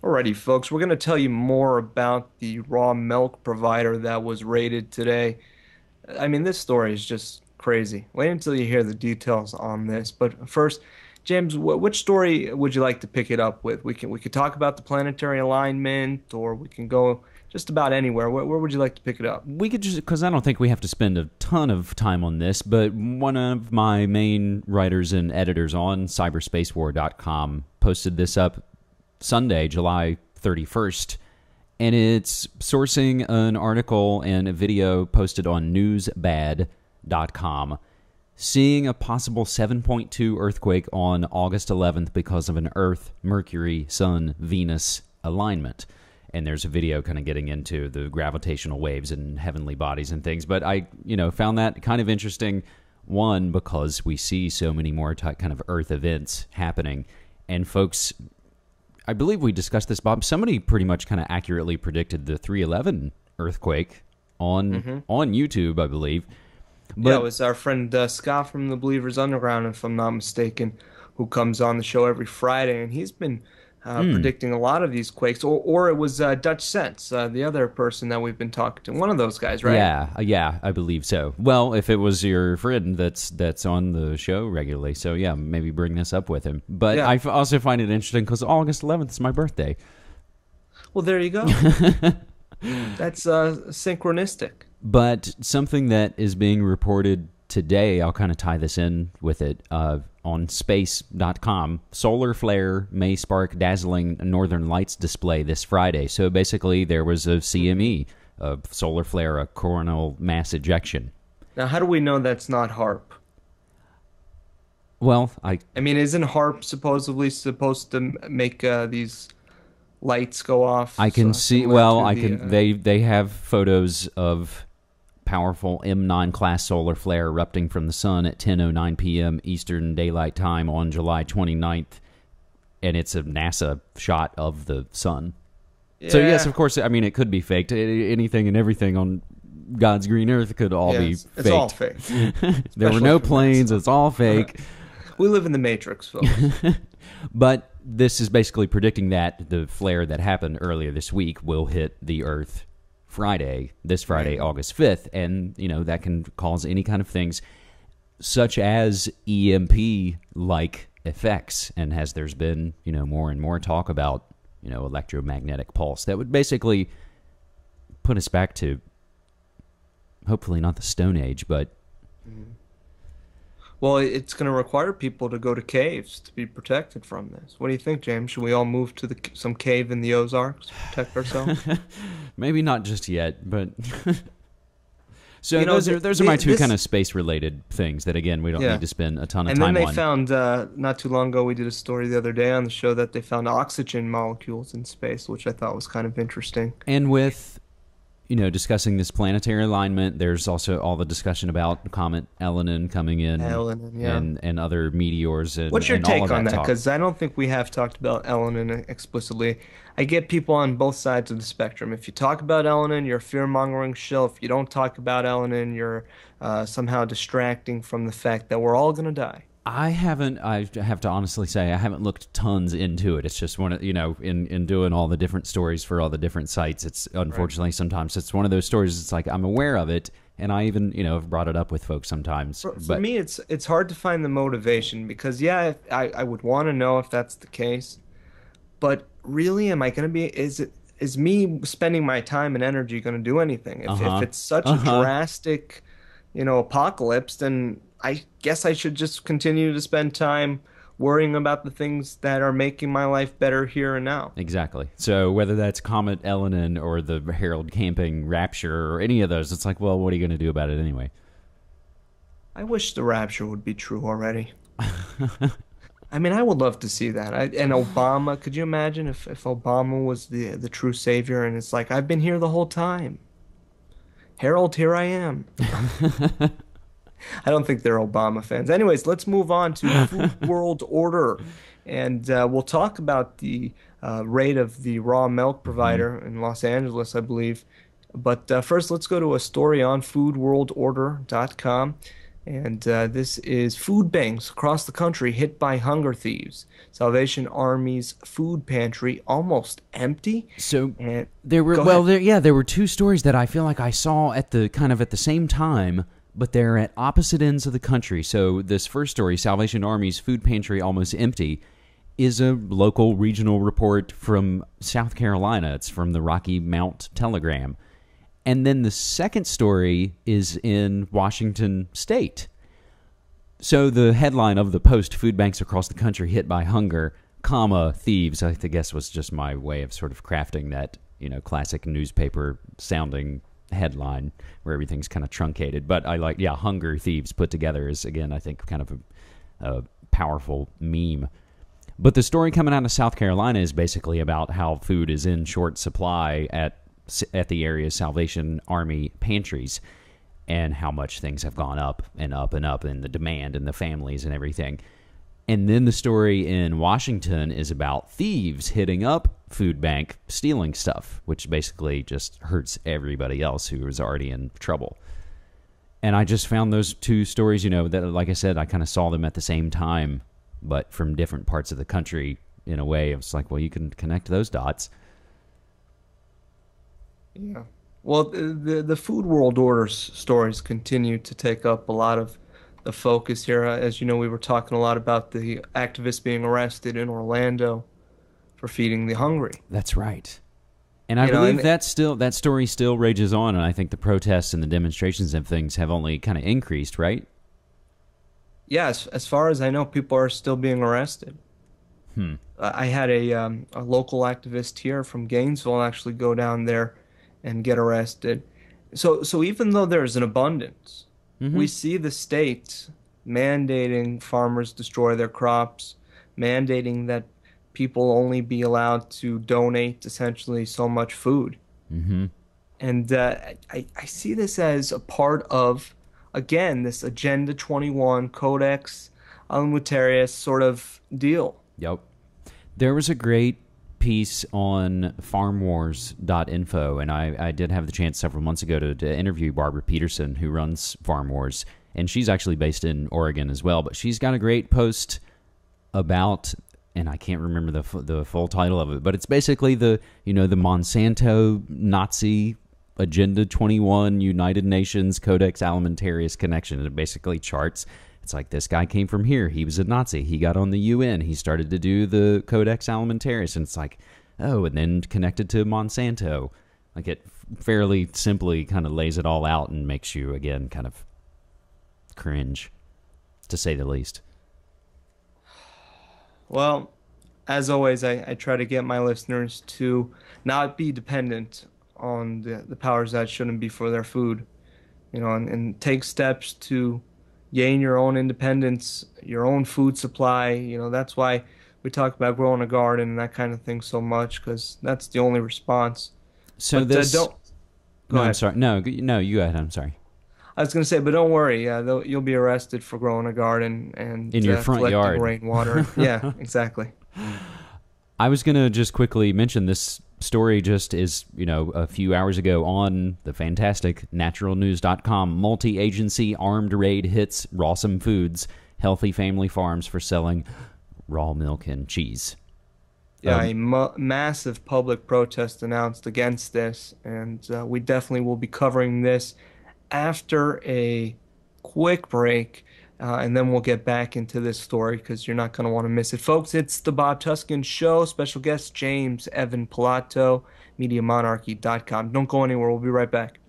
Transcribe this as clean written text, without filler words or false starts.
Alrighty, folks, we're going to tell you more about the raw milk provider that was raided today. I mean, this story is just crazy. Wait until you hear the details on this. But first, James, which story would you like to pick it up with? We could talk about the planetary alignment, or we can go just about anywhere. Where would you like to pick it up? We could just, because I don't think we have to spend a ton of time on this, but one of my main writers and editors on cyberspacewarcom posted this up Sunday, July 31st, and it's sourcing an article and a video posted on newsbad.com, seeing a possible 7.2 earthquake on August 11th because of an Earth, Mercury, Sun, Venus alignment. And there's a video kind of getting into the gravitational waves and heavenly bodies and things. But I, found that kind of interesting, one, because we see so many more kind of Earth events happening. And folks, I believe we discussed this, Bob. Somebody pretty much kind of accurately predicted the 311 earthquake on YouTube, I believe. But Yeah, it was our friend Scott from the Believers Underground, if I'm not mistaken, who comes on the show every Friday, and he's been predicting a lot of these quakes. Or it was Dutch Sense, the other person that we've been talking to. One of those guys, right? yeah, I believe so. Well, if it was your friend that's on the show regularly, so yeah, maybe bring this up with him. But Yeah. I also find it interesting because August 11th is my birthday. Well, there you go. That's synchronistic. But something that is being reported today, I'll kind of tie this in with it, on space.com, solar flare may spark dazzling northern lights display this Friday. So basically there was a CME, a solar flare, a coronal mass ejection. Now, how do we know that's not HARP? Well, I mean, isn't HARP supposedly supposed to make these lights go off? I can see, similar well, to I the, can, they have photos of powerful M9 class solar flare erupting from the sun at 10:09 p.m. Eastern Daylight Time on July 29th, and it's a NASA shot of the sun. Yeah. So yes, of course, I mean it could be faked. Anything and everything on God's green earth could all Yeah, be it's faked. all fake. There were Especially no from planes. NASA. It's all fake. We live in the Matrix, folks. But this is basically predicting that the flare that happened earlier this week will hit the Earth this Friday, August 5th, and, that can cause any kind of things such as EMP-like effects, and as there's been, more and more talk about, electromagnetic pulse, that would basically put us back to, hopefully not the Stone Age, but... Well, it's going to require people to go to caves to be protected from this. What do you think, James? Should we all move to some cave in the Ozarks to protect ourselves? Maybe not just yet, but... So those are my two kind of space-related things that, again, we don't need to spend a ton of time on. And then they found, not too long ago, we did a story the other day on the show that they found oxygen molecules in space, which I thought was kind of interesting. And with, discussing this planetary alignment, there's also all the discussion about comet Elenin coming in and other meteors. And, what's your and all take of on that? talk. Because I don't think we have talked about Elenin explicitly. I get people on both sides of the spectrum. If you talk about Elenin, you're a fear-mongering shill. If you don't talk about Elenin, you're somehow distracting from the fact that we're all going to die. I have to honestly say, I haven't looked tons into it. It's just one of, in doing all the different stories for all the different sites, it's unfortunately sometimes it's one of those stories, it's like I'm aware of it, and I even, have brought it up with folks sometimes. For me, it's hard to find the motivation because, yeah, I would want to know if that's the case, but really, am I going to be, is me spending my time and energy going to do anything? If it's such a drastic, apocalypse, then I guess I should just continue to spend time worrying about the things that are making my life better here and now. Exactly. So whether that's Comet Elenin or the Harold Camping Rapture or any of those, it's like, well, what are you going to do about it anyway? I wish the rapture would be true already. I mean, I would love to see that. And Obama, could you imagine if Obama was the true savior and it's like, I've been here the whole time. Harold, here I am. I don't think they're Obama fans. Anyways, let's move on to Food World Order. And we'll talk about the rate of the raw milk provider in Los Angeles, I believe. But first, let's go to a story on foodworldorder.com. And this is food banks across the country hit by hunger thieves. Salvation Army's food pantry almost empty. So And there were go ahead. there were two stories that I feel like I saw at the kind of at the same time, but they're at opposite ends of the country. So this first story, Salvation Army's food pantry almost empty, is a local regional report from South Carolina. It's from the Rocky Mount Telegram. And then the second story is in Washington State. So the headline of the Post, food banks across the country hit by hunger, comma, thieves, I guess was just my way of sort of crafting that, classic newspaper sounding headline where everything's kind of truncated. But I like, yeah, hunger, thieves put together is, again, I think kind of a powerful meme. But the story coming out of South Carolina is basically about how food is in short supply at the area's Salvation Army pantries, and how much things have gone up and up and up, and the demand and the families and everything. And then the story in Washington is about thieves hitting up food bank, stealing stuff, which basically just hurts everybody else who is already in trouble. And I just found those two stories, that, like I said, I kind of saw them at the same time, but from different parts of the country in a way. It's like, well, you can connect those dots. Yeah. Well, the food world order stories continue to take up a lot of the focus here. As you know, we were talking a lot about the activists being arrested in Orlando for feeding the hungry. That's right. And I You know, believe and that story still rages on, and I think the protests and the demonstrations and things have only kind of increased, right? yes, as far as I know, people are still being arrested. Hmm. I had a local activist here from Gainesville actually go down there and get arrested. So even though there's an abundance, we Mm-hmm. see the state mandating farmers destroy their crops, mandating that people only be allowed to donate essentially so much food. Mm-hmm. And I see this as a part of, again, this Agenda 21 Codex Alimentarius sort of deal. Yep. There was a great piece on farmwars.info, and I did have the chance several months ago to interview Barbara Peterson, who runs Farm Wars, and she's actually based in Oregon as well, but she's got a great post about, and I can't remember the full title of it, but it's basically the Monsanto Nazi Agenda 21 United Nations Codex Alimentarius connection. It basically charts. It's like, this guy came from here. He was a Nazi. He got on the UN. He started to do the Codex Alimentarius. And it's like, oh, and then connected to Monsanto. Like, it fairly simply kind of lays it all out and makes you, again, kind of cringe, to say the least. Well, as always, I try to get my listeners to not be dependent on the powers that shouldn't be for their food, and take steps to gain your own independence, your own food supply. That's why we talk about growing a garden and that kind of thing so much, because that's the only response. So But this... don't go No, I'm ahead. sorry. No, you go ahead. I'm sorry. I was going to say, but don't worry. Yeah, you'll be arrested for growing a garden In and your front collecting yard. rainwater. Yeah, exactly. I was going to just quickly mention this story just is, a few hours ago on the fantastic naturalnews.com. Multi-agency armed raid hits Rawsome Foods, healthy family farms for selling raw milk and cheese. Yeah, a massive public protest announced against this, and we definitely will be covering this after a quick break, and then we'll get back into this story because you're not going to want to miss it. Folks, it's the Bob Tuskin Show. Special guest James Evan Pilato, MediaMonarchy.com. Don't go anywhere. We'll be right back.